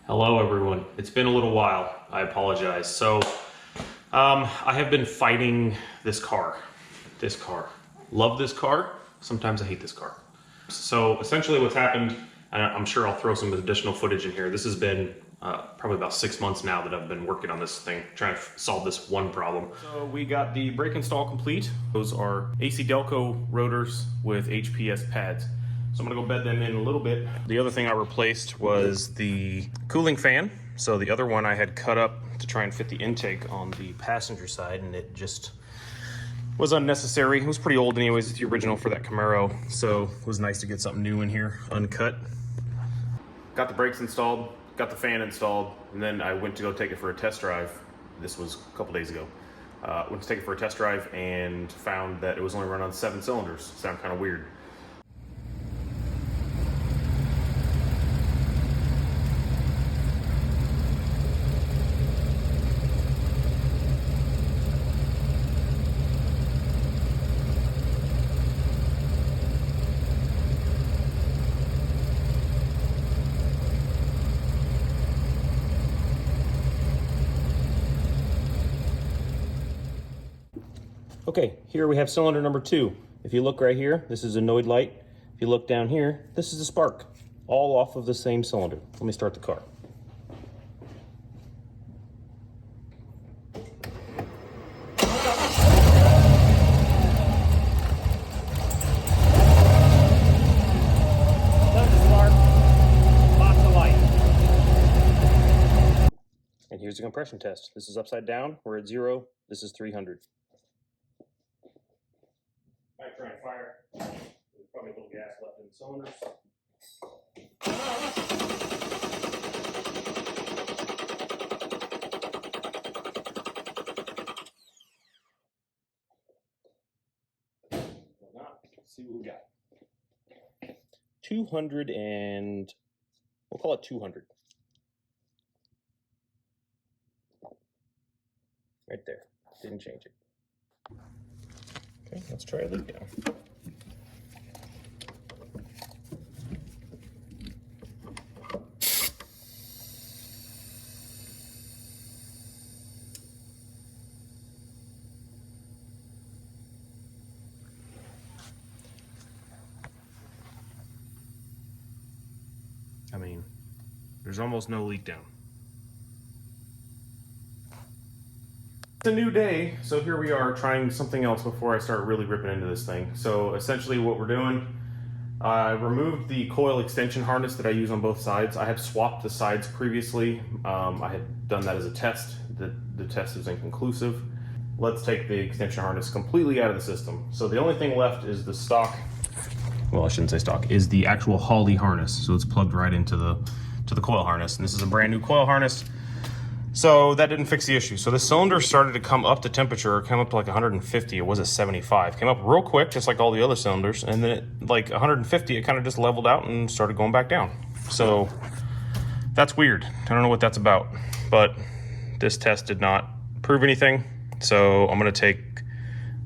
Hello everyone. It's been a little while. I apologize. I have been fighting this car. Love this car. Sometimes I hate this car. So essentially what's happened, and I'm sure I'll throw some additional footage in here. This has been probably about 6 months now that I've been working on this thing, trying to solve this one problem. So we got the brake install complete. Those are AC Delco rotors with HPS pads. So I'm gonna go bed them in a little bit. The other thing I replaced was the cooling fan. So the other one I had cut up to try and fit the intake on the passenger side, and it just was unnecessary. It was pretty old anyways, it's the original for that Camaro. So it was nice to get something new in here, uncut. Got the brakes installed, got the fan installed, and then I went to go take it for a test drive. This was a couple days ago. Went to take it for a test drive and found that it was only running on 7 cylinders. Sound kind of weird. Okay, here we have cylinder number 2. If you look right here, this is a Noid light. If you look down here, this is a spark, all off of the same cylinder. Let me start the car. And here's the compression test. This is upside down, we're at 0, this is 300. Might try and fire. There's probably a little gas left in the cylinders. Why not? Let's see what we got. 200 and we'll call it 200. Right there. Didn't change it. Okay, let's try a leak down. I mean, there's almost no leak down. It's a new day, so here we are trying something else before I start really ripping into this thing. So essentially what we're doing, I removed the coil extension harness that I use on both sides. I have swapped the sides previously. I had done that as a test. The test was inconclusive. Let's take the extension harness completely out of the system. So the only thing left is the stock, well, I shouldn't say stock, is the actual Holley harness. So it's plugged right into the coil harness. And this is a brand new coil harness. So that didn't fix the issue. So the cylinder started to come up to temperature, came up to like 150, it was at 75. Came up real quick, just like all the other cylinders, and then at like 150, it kind of just leveled out and started going back down. So that's weird. I don't know what that's about, but this test did not prove anything. So I'm gonna take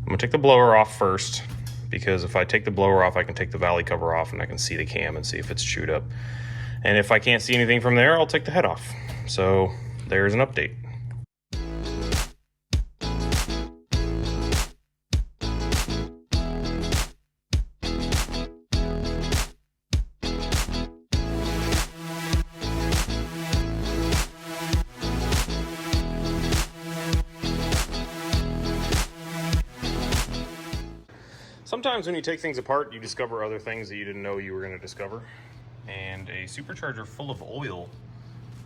the blower off first, because if I take the blower off, I can take the valley cover off and I can see the cam and see if it's chewed up. And if I can't see anything from there, I'll take the head off. So there's an update. Sometimes when you take things apart, you discover other things that you didn't know you were going to discover. And a supercharger full of oil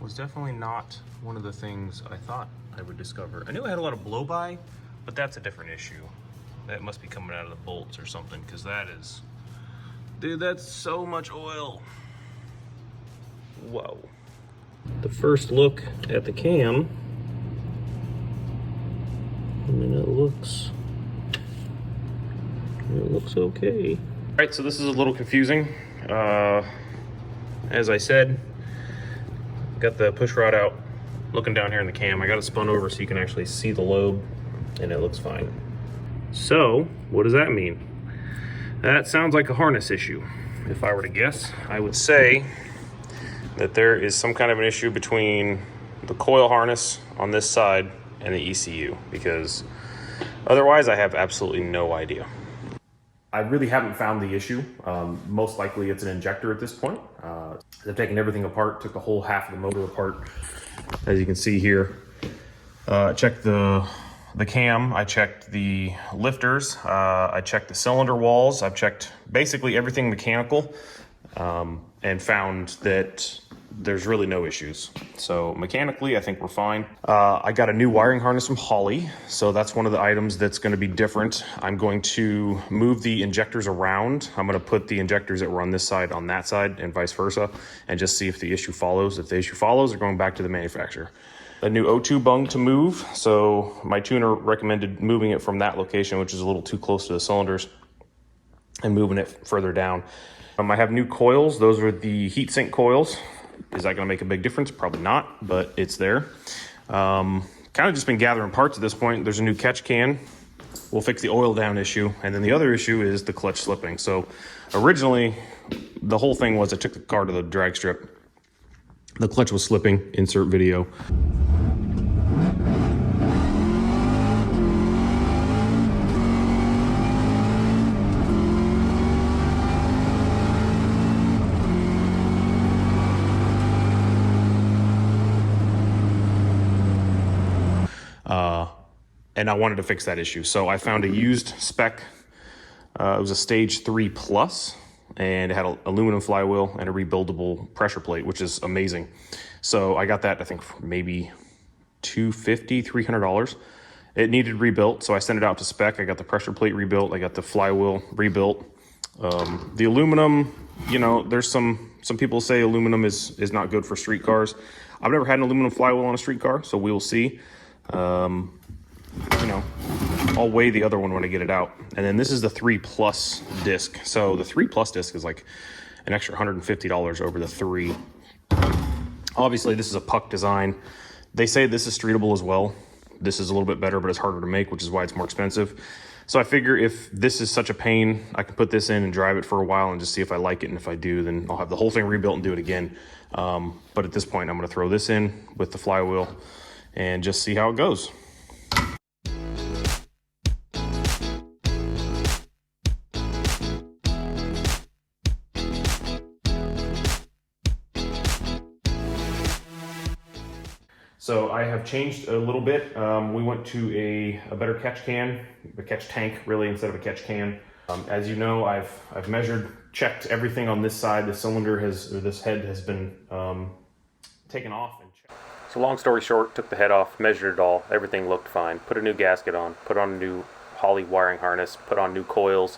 was definitely not one of the things I thought I would discover. I knew I had a lot of blow-by, but that's a different issue. That must be coming out of the bolts or something, because that is... Dude, that's so much oil. Whoa. The first look at the cam, I mean, it looks okay. All right, so this is a little confusing. As I said, got the push rod out, looking down here in the cam. I got it spun over so you can actually see the lobe, and it looks fine. So, what does that mean? That sounds like a harness issue. If I were to guess, I would say that there is some kind of an issue between the coil harness on this side and the ECU, because otherwise I have absolutely no idea. I really haven't found the issue. Most likely it's an injector at this point. I've taken everything apart, took the whole half of the motor apart, as you can see here. Checked the cam, I checked the lifters, I checked the cylinder walls, I've checked basically everything mechanical, and found that there's really no issues. So mechanically, I think we're fine. I got a new wiring harness from Holley, so that's one of the items that's going to be different. I'm going to move the injectors around. I'm going to put the injectors that were on this side on that side and vice versa, and just see if the issue follows. If the issue follows, they're going back to the manufacturer. A new O2 bung to move, so my tuner recommended moving it from that location, which is a little too close to the cylinders, and moving it further down. I have new coils. Those are the heatsink coils. Is that going to make a big difference? Probably not, but it's there. Kind of just been gathering parts at this point. There's a new catch can. We'll fix the oil down issue. And then the other issue is the clutch slipping. So originally, the whole thing was I took the car to the drag strip. The clutch was slipping. Insert video. And I wanted to fix that issue. So I found a used spec. It was a stage 3 plus, and it had an aluminum flywheel and a rebuildable pressure plate, which is amazing. So I got that, I think, for maybe $250, $300. It needed rebuilt, so I sent it out to spec. I got the pressure plate rebuilt. I got the flywheel rebuilt. The aluminum, you know, there's some people say aluminum is not good for street cars. I've never had an aluminum flywheel on a street car, so we will see. You know, I'll weigh the other one when I get it out. And then this is the 3 plus disc. So the 3 plus disc is like an extra $150 over the 3. Obviously, this is a puck design. They say this is streetable as well. This is a little bit better, but it's harder to make, which is why it's more expensive. So I figure if this is such a pain, I can put this in and drive it for a while and just see if I like it. And if I do, then I'll have the whole thing rebuilt and do it again. But at this point, I'm going to throw this in with the flywheel and just see how it goes. So I have changed a little bit. We went to a better catch can, a catch tank really, instead of a catch can. As you know, I've measured, checked everything on this side. The cylinder has, or this head has been taken off and checked. So long story short, took the head off, measured it all, everything looked fine. Put a new gasket on, put on a new Holley wiring harness, put on new coils,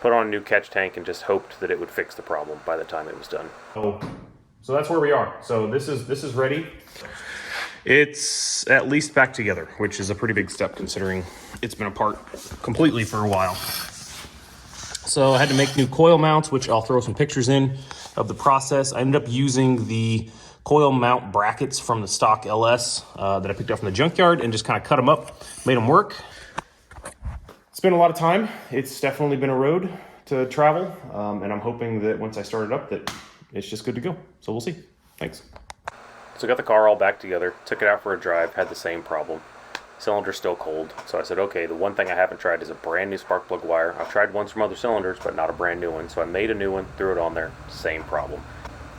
put on a new catch tank, and just hoped that it would fix the problem by the time it was done. So that's where we are. So this is ready. It's at least back together, which is a pretty big step considering it's been apart completely for a while. So I had to make new coil mounts, which I'll throw some pictures in of the process. I ended up using the coil mount brackets from the stock LS that I picked up from the junkyard and just kind of cut them up, made them work. It's been a lot of time. It's definitely been a road to travel, and I'm hoping that once I start it up that it's just good to go. So we'll see. Thanks. So got the car all back together, took it out for a drive, had the same problem. Cylinder's still cold, so I said, okay, the one thing I haven't tried is a brand new spark plug wire. I've tried ones from other cylinders, but not a brand new one. So I made a new one, threw it on there, same problem.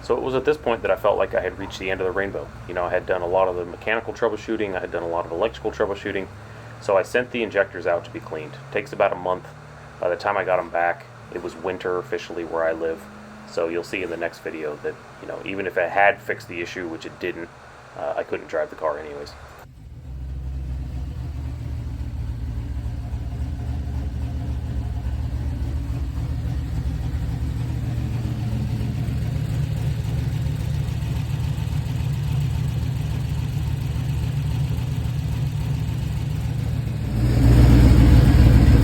So it was at this point that I felt like I had reached the end of the rainbow. You know, I had done a lot of the mechanical troubleshooting, I had done a lot of electrical troubleshooting. So I sent the injectors out to be cleaned. It takes about a month. By the time I got them back, it was winter officially where I live. So you'll see in the next video that, you know, even if it had fixed the issue, which it didn't, I couldn't drive the car anyways.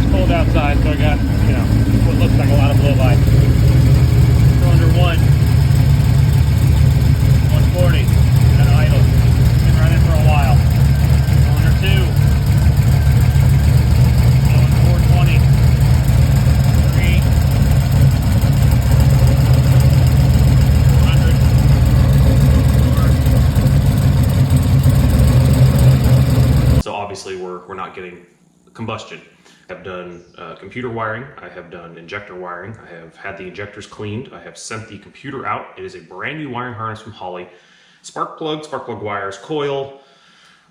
It's cold outside, so I got, you know, what looks like a lot of blow-by. Cylinder 140 at idle. Been running for a while. not getting combustion. I've done computer wiring, I have done injector wiring, I have had the injectors cleaned, I have sent the computer out. It is a brand new wiring harness from Holley. Spark plug wires, coil.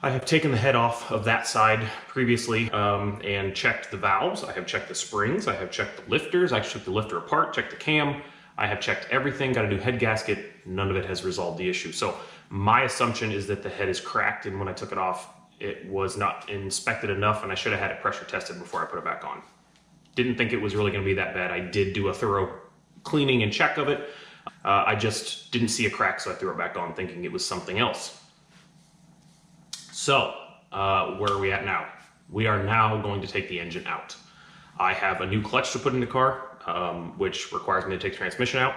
I have taken the head off of that side previously and checked the valves. I have checked the springs, I have checked the lifters, I took the lifter apart, checked the cam. I have checked everything, got a new head gasket. None of it has resolved the issue. So my assumption is that the head is cracked, and when I took it off, it was not inspected enough, and I should have had it pressure tested before I put it back on. Didn't think it was really gonna be that bad. I did do a thorough cleaning and check of it. I just didn't see a crack, so I threw it back on thinking it was something else. So, where are we at now? We are now going to take the engine out. I have a new clutch to put in the car, which requires me to take the transmission out.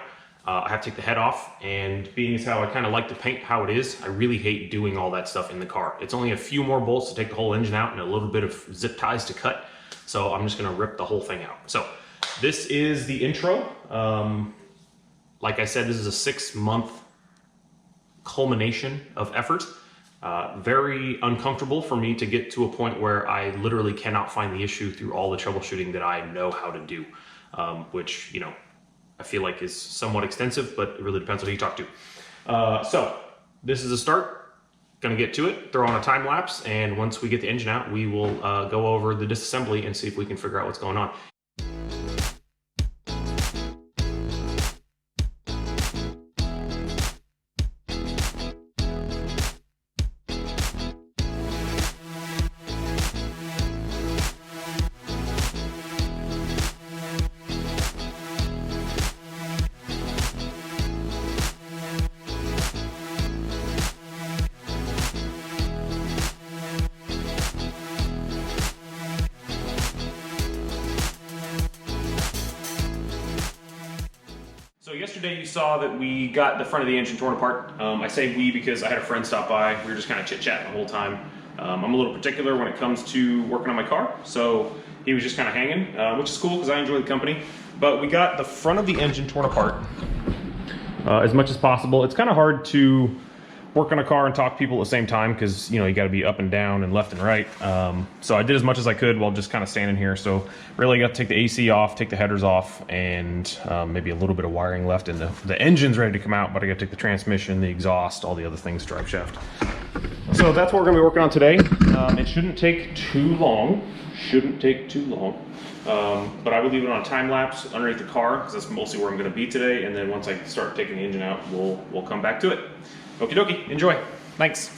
I have to take the head off, and being as how I kind of like to paint how it is, I really hate doing all that stuff in the car. It's only a few more bolts to take the whole engine out and a little bit of zip ties to cut, so I'm just gonna rip the whole thing out. So this is the intro. Like I said, this is a 6-month culmination of effort. Very uncomfortable for me to get to a point where I literally cannot find the issue through all the troubleshooting that I know how to do, which, you know, I feel like is somewhat extensive, but it really depends on who you talk to. So this is a start. Gonna get to it, throw on a time lapse, and once we get the engine out, we will go over the disassembly and see if we can figure out what's going on. So yesterday you saw that we got the front of the engine torn apart. I say we because I had a friend stop by. We were just kind of chit-chatting the whole time. I'm a little particular when it comes to working on my car, so he was just kind of hanging, which is cool because I enjoy the company. But we got the front of the engine torn apart as much as possible. It's kind of hard to work on a car and talk to people at the same time because, you know, you got to be up and down and left and right. So I did as much as I could while just kind of standing here. So really got to take the AC off, take the headers off, and maybe a little bit of wiring left, and the engine's ready to come out, but I got to take the transmission, the exhaust, all the other things, drive shaft. So that's what we're gonna be working on today. It shouldn't take too long. But I would leave it on a time lapse underneath the car because that's mostly where I'm gonna be today. And then once I start taking the engine out, we'll come back to it. Okie dokie, enjoy. Thanks.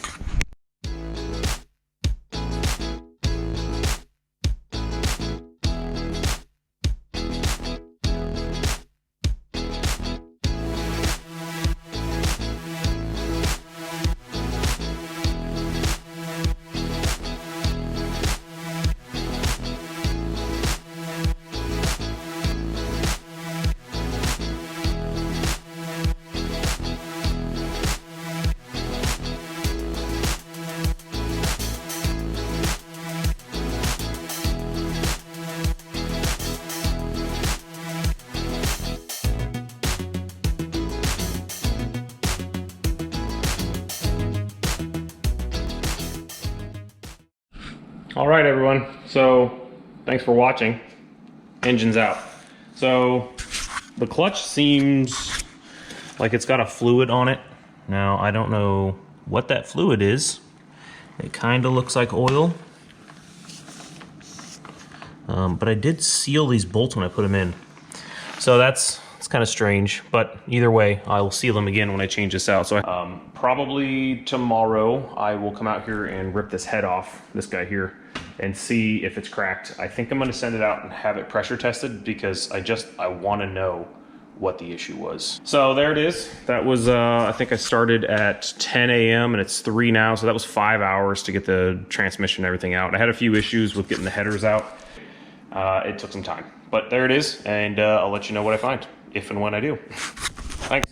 All right, everyone. So thanks for watching. Engine's out. So the clutch seems like it's got a fluid on it. Now, I don't know what that fluid is. It kind of looks like oil. But I did seal these bolts when I put them in. So it's kind of strange, but either way, I will seal them again when I change this out. So probably tomorrow I will come out here and rip this head off, this guy here, and see if it's cracked. I think I'm gonna send it out and have it pressure tested because I wanna know what the issue was. So there it is. That was, I think I started at 10 a.m. and it's 3 now. So that was 5 hours to get the transmission and everything out. I had a few issues with getting the headers out. It took some time, but there it is. And I'll let you know what I find if and when I do. Thanks.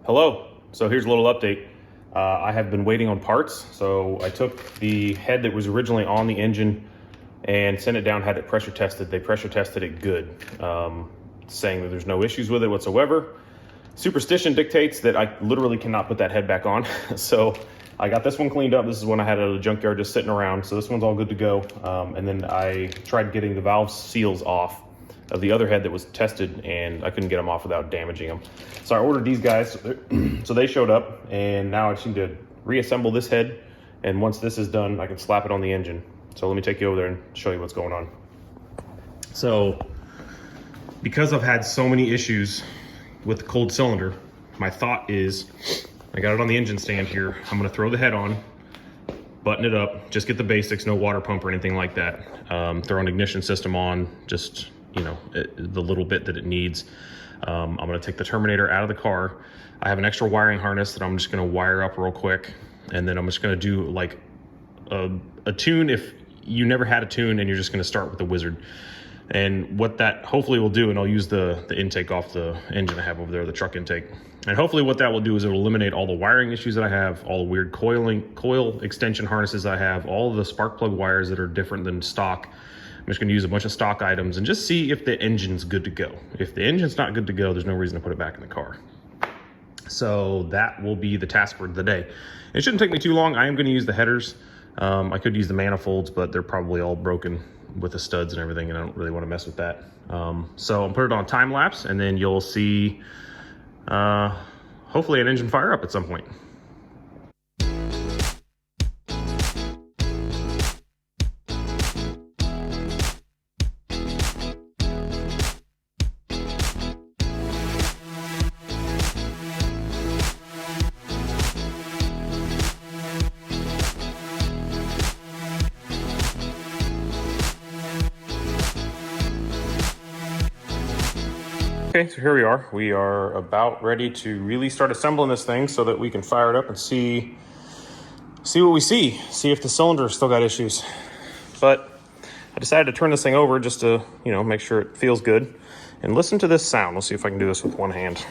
Hello. So here's a little update. I have been waiting on parts. So I took the head that was originally on the engine and sent it down, had it pressure tested. They pressure tested it good, saying that there's no issues with it whatsoever. Superstition dictates that I literally cannot put that head back on. So I got this one cleaned up. This is one I had at a junkyard just sitting around. So this one's all good to go. And then I tried getting the valve seals off of the other head that was tested, and I couldn't get them off without damaging them. So I ordered these guys. So they showed up, and now I just need to reassemble this head. And once this is done, I can slap it on the engine. So let me take you over there and show you what's going on. So because I've had so many issues with the cold cylinder, my thought is, I got it on the engine stand here. I'm gonna throw the head on, button it up, just get the basics, no water pump or anything like that. Throw an ignition system on, just, you know, the little bit that it needs. I'm gonna take the terminator out of the car. I have an extra wiring harness that I'm just gonna wire up real quick. And then I'm just gonna do like a tune if you never had a tune and you're just gonna start with the Wizard. And what that hopefully will do, and I'll use the intake off the engine I have over there, the truck intake. And hopefully what that will do is it will eliminate all the wiring issues that I have, all the weird coil extension harnesses I have, all of the spark plug wires that are different than stock. I'm just gonna use a bunch of stock items and just see if the engine's good to go. If the engine's not good to go, there's no reason to put it back in the car. So that will be the task for the day. It shouldn't take me too long. I am gonna use the headers. I could use the manifolds, but they're probably all broken with the studs and everything, and I don't really want to mess with that. So I'll put it on time lapse, and then you'll see hopefully an engine fire up at some point. Okay, so here we are. We are about ready to really start assembling this thing so that we can fire it up and see what we see. See if the cylinder still got issues. But I decided to turn this thing over just to, you know, make sure it feels good. And listen to this sound. Let's see if I can do this with one hand.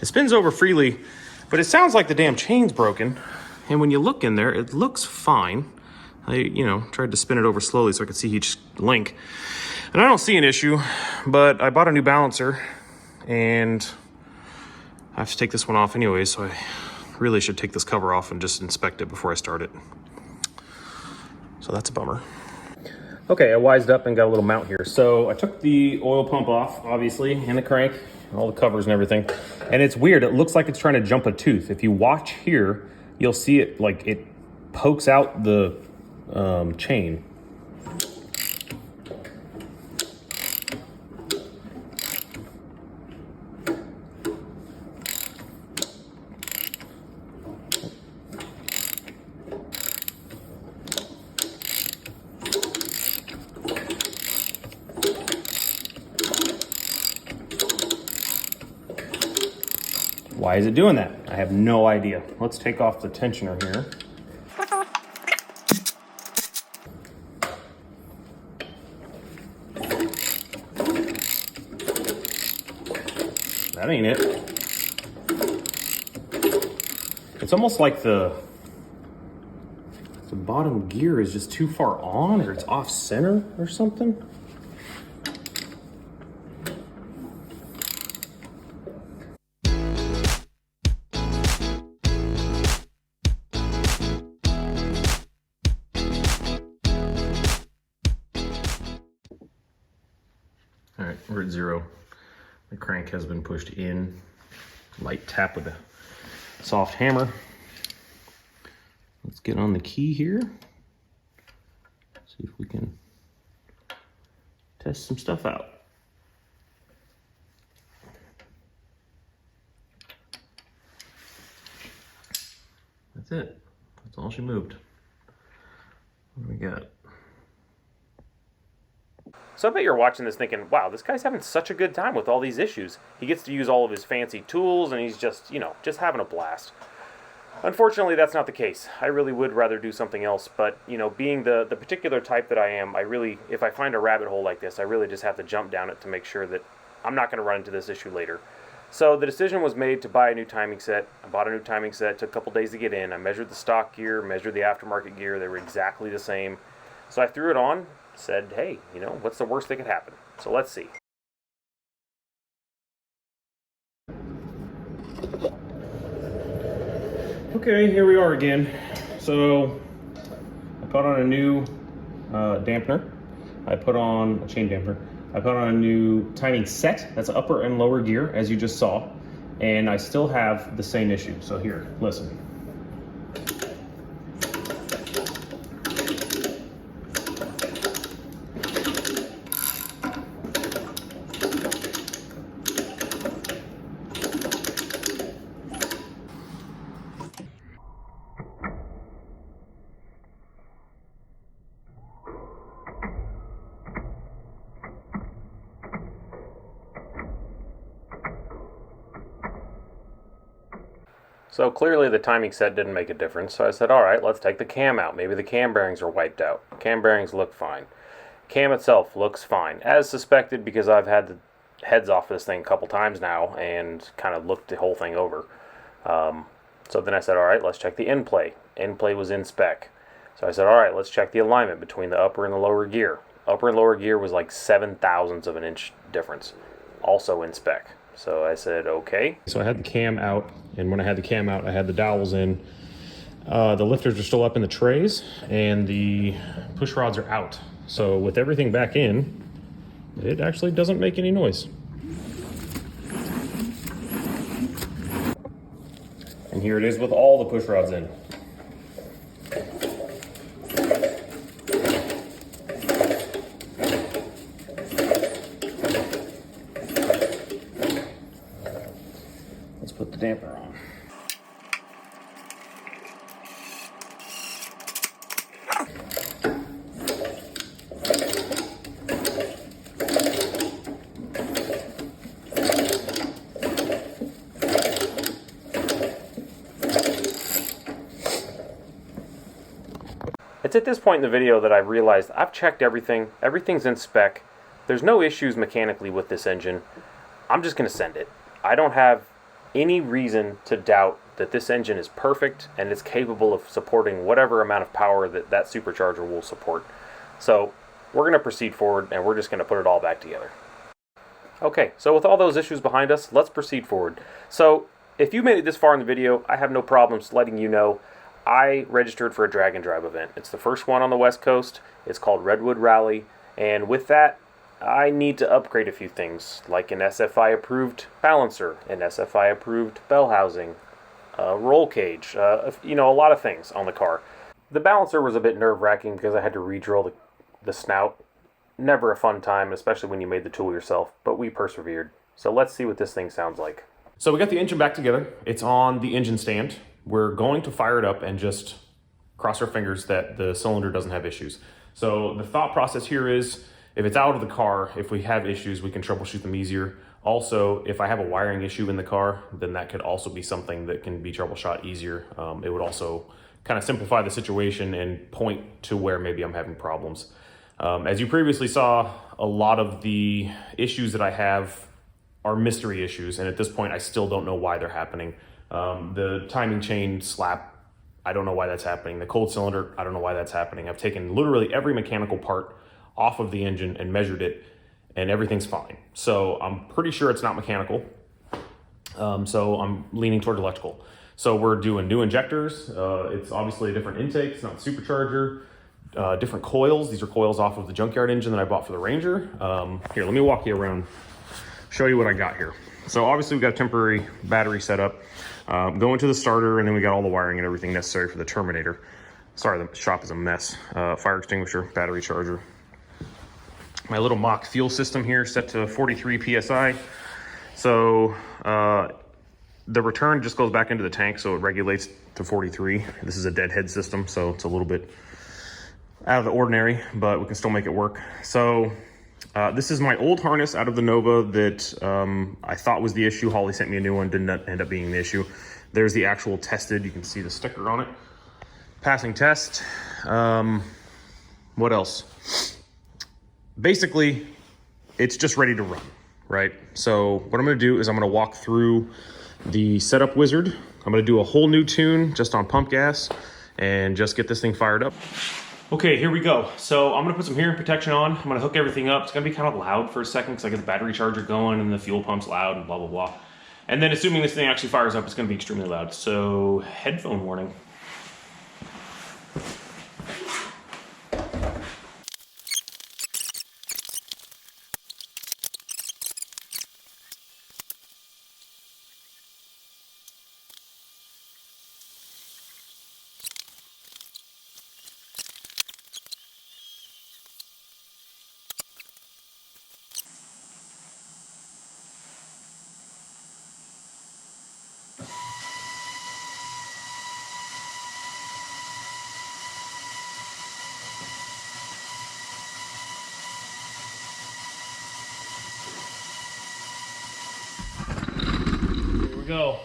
It spins over freely, but it sounds like the damn chain's broken. And when you look in there, it looks fine. I, you know, tried to spin it over slowly so I could see each link. And I don't see an issue, but I bought a new balancer and I have to take this one off anyway, so I really should take this cover off and just inspect it before I start it. So that's a bummer. Okay, I wised up and got a little mount here. So I took the oil pump off, obviously, and the crank, all the covers and everything. And it's weird, it looks like it's trying to jump a tooth. If you watch here, you'll see it like it pokes out the chain. Why is it doing that? I have no idea. Let's take off the tensioner here. That ain't it. It's almost like the bottom gear is just too far on, or it's off center or something. All right, we're at 0. The crank has been pushed in. Light tap with a soft hammer. Let's get on the key here. See if we can test some stuff out. That's it. That's all she moved. What do we got? So I bet you're watching this thinking, wow, this guy's having such a good time with all these issues. He gets to use all of his fancy tools and he's just, just having a blast. Unfortunately, that's not the case. I really would rather do something else, but, being the particular type that I am, if I find a rabbit hole like this, I really just have to jump down it to make sure that I'm not going to run into this issue later. So the decision was made to buy a new timing set. I bought a new timing set. It took a couple days to get in. I measured the stock gear, measured the aftermarket gear. They were exactly the same. So I threw it on, said, hey, what's the worst that could happen? So let's see. Okay, here we are again. So I put on a new dampener. I put on a chain dampener. I put on a new timing set. That's upper and lower gear, as you just saw. And I still have the same issue. So here, listen. So clearly the timing set didn't make a difference, so I said, all right, let's take the cam out. Maybe the cam bearings are wiped out. Cam bearings look fine. Cam itself looks fine, as suspected, because I've had the heads off this thing a couple times now and kind of looked the whole thing over. So then I said, all right, let's check the end play. End play was in spec. So I said, all right, let's check the alignment between the upper and the lower gear. Upper and lower gear was like 0.007 of an inch difference, also in spec. So I said, okay. So I had the cam out, and when I had the cam out, I had the dowels in. The lifters are still up in the trays, and the push rods are out. So with everything back in, it actually doesn't make any noise. And here it is with all the push rods in. Let's put the dampener on. It's at this point in the video that I've realized I've checked everything. Everything's in spec. There's no issues mechanically with this engine. I'm just going to send it. I don't have any reason to doubt that this engine is perfect and it's capable of supporting whatever amount of power that supercharger will support. So we're going to proceed forward and we're just going to put it all back together. Okay, so with all those issues behind us, let's proceed forward. So if you made it this far in the video, I have no problems letting you know I registered for a drag and drive event. It's the first one on the West Coast. It's called Redwood Rally, and with that, I need to upgrade a few things, like an SFI approved balancer, an SFI approved bell housing, a roll cage, a lot of things on the car. The balancer was a bit nerve-wracking because I had to re-drill the snout. Never a fun time, especially when you made the tool yourself, but we persevered. So let's see what this thing sounds like. So we got the engine back together. It's on the engine stand. We're going to fire it up and just cross our fingers that the cylinder doesn't have issues. So the thought process here is, if it's out of the car, if we have issues, we can troubleshoot them easier. Also, if I have a wiring issue in the car, then that could also be something that can be troubleshot easier. It would also kind of simplify the situation and point to where maybe I'm having problems. As you previously saw, a lot of the issues that I have are mystery issues, and at this point I still don't know why they're happening. The timing chain slap, I don't know why that's happening. The cold cylinder, I don't know why that's happening. I've taken literally every mechanical part off of the engine and measured it, and everything's fine. So I'm pretty sure it's not mechanical. So I'm leaning toward electrical. So we're doing new injectors. It's obviously a different intake. It's not supercharger. Different coils. These are coils off of the junkyard engine that I bought for the Ranger. Here, let me walk you around, show you what I got here. So obviously we got a temporary battery set up. Going to the starter, and then we got all the wiring and everything necessary for the Terminator. Sorry, the shop is a mess. Fire extinguisher, battery charger. My little mock fuel system here set to 43 PSI. So the return just goes back into the tank, so it regulates to 43. This is a deadhead system, so it's a little bit out of the ordinary, but we can still make it work. So This is my old harness out of the Nova that I thought was the issue. Holly sent me a new one, didn't end up being the issue. There's the actual tested, you can see the sticker on it. Passing test. What else? Basically, it's just ready to run, right? So what I'm gonna do is I'm gonna walk through the setup wizard. I'm gonna do a whole new tune just on pump gas and just get this thing fired up. Okay, here we go. So I'm gonna put some hearing protection on. I'm gonna hook everything up. It's gonna be kind of loud for a second because I get the battery charger going and the fuel pump's loud and blah, blah, blah. And then assuming this thing actually fires up, it's gonna be extremely loud. So headphone warning. Here we go.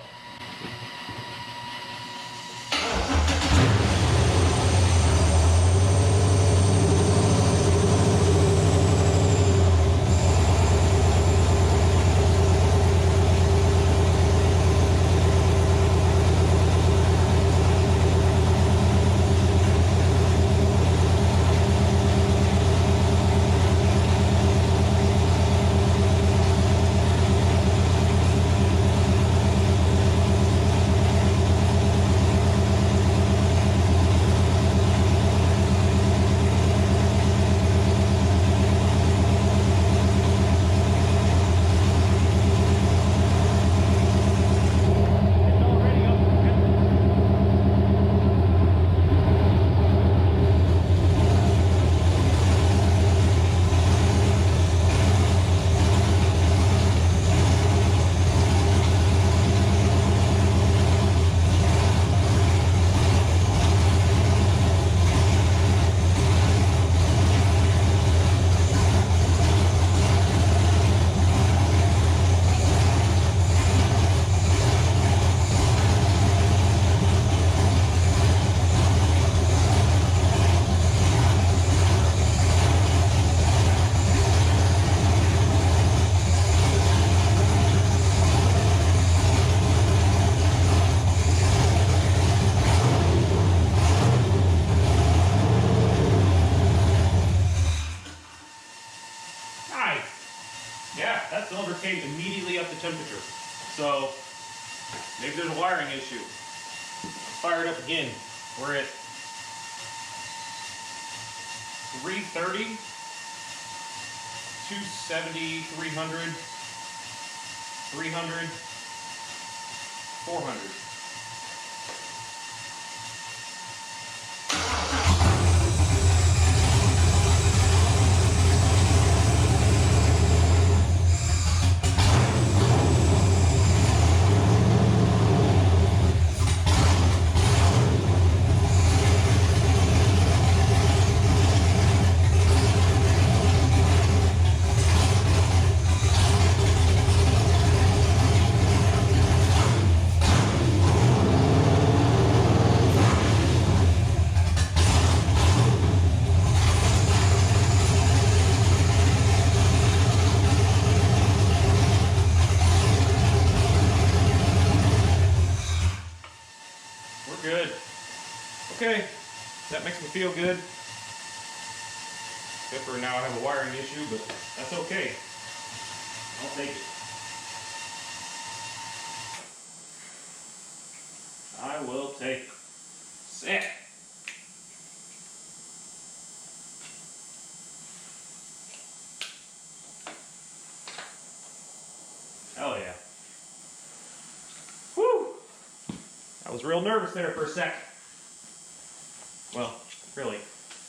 Yeah, that cylinder came immediately up to temperature. So maybe there's a wiring issue. Fire it up again. We're at 330, 270, 300, 300, 400. Good. Okay, that makes me feel good. Except for now I have a wiring issue, but that's okay. I'll take it. I will take it. Sick. Hell yeah. Woo! I was real nervous there for a sec. Well, really.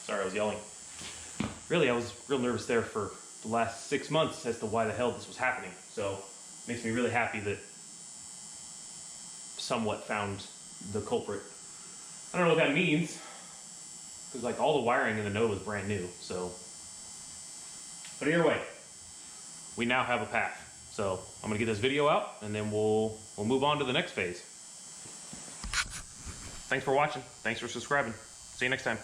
Sorry, I was yelling. Really, I was real nervous there for the last 6 months as to why the hell this was happening. So, it makes me really happy that somewhat found the culprit. I don't know what that means, because like all the wiring in the Nova is brand new, so But either way, we now have a path. So I'm gonna get this video out and then we'll move on to the next phase. Thanks for watching. Thanks for subscribing. See you next time.